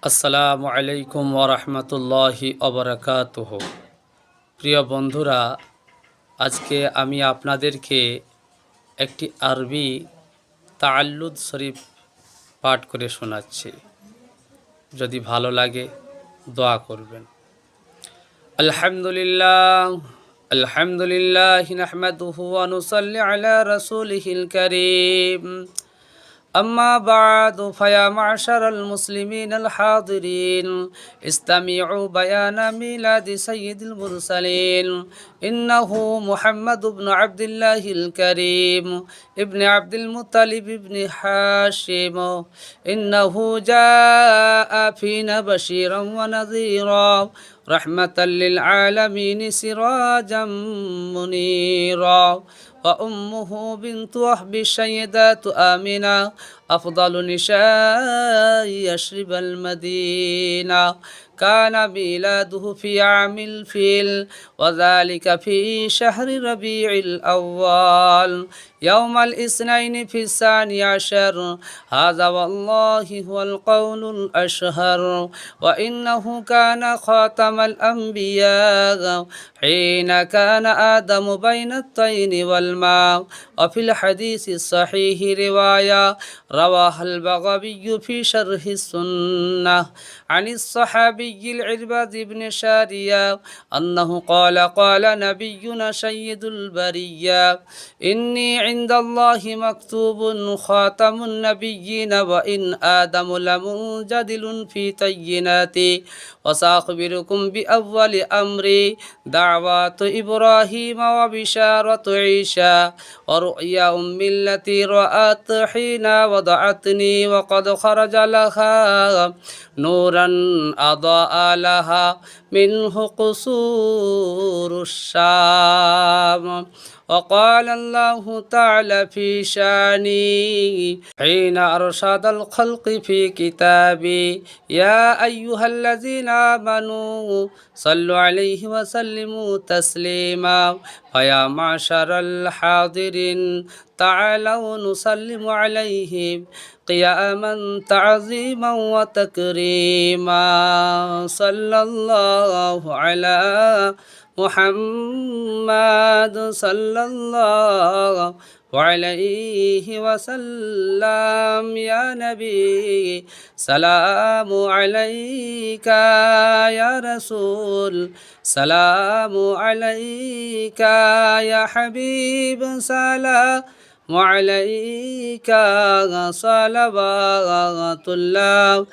আসসালামু আলাইকুম ওয়া রাহমাতুল্লাহি ওয়া বারাকাতুহু। প্রিয় বন্ধুরা, আজকে আমি আপনাদেরকে একটি আরবি তাআল্লুদ শরীফ পাঠ করে শোনাচ্ছি। যদি ভালো লাগে দোয়া করবেন। আলহামদুলিল্লাহ আলহামদুলিল্লাহি নাহমাদুহু ওয়া নুসাল্লি আলা রাসূলিহিল কারীম। أما بعد فيا معشر المسلمين الحاضرين استمعوا بيان ميلاد سيد المرسلين إنه محمد بن عبد الله الكريم ابن عبد المطلب ابن هاشم إنه جاء فينا بشيرا ونذيرا رحمة للعالمين سراجا منيرا وأمه بنت وهب السيدات آمنة أفضل نساء يشرب المدينة كان ميلاده في عام الفيل وذلك في شهر ربيع الأول يوم الاثنين في الثاني عشر هذا والله هو القول الأشهر وإنه كان خاتم الأنبياء حين كان آدم بين الطين والماء وفي الحديث الصحيح رواية رواها البغوي في شرح السنة عن الصحابي العرباض بن شارية أنه قال قال نبينا سيد البرية إني عند الله مكتوب خاتم النبيين وإن آدم لمنجدل في تيناتي وسأخبركم بأول أمري دعوات إبراهيم وبشارة عيسى ورؤيا أم التي رأت حين وضعتني وقد خرج لها نورا أضاء لها منه قصور الشام وقال الله تعالى في شاني حين أرشد الخلق في كتابي يا أيها الذين آمنوا صلوا عليه وسلموا تسليما فيا معشر الحاضرين تعالوا نسلم عليهم قياما تعظيما وتكريما صلى الله على محمد صلى الله عليه وسلم يا نبي سلام عليك يا رسول سلام عليك يا حبيب سلام عليك صلوات الله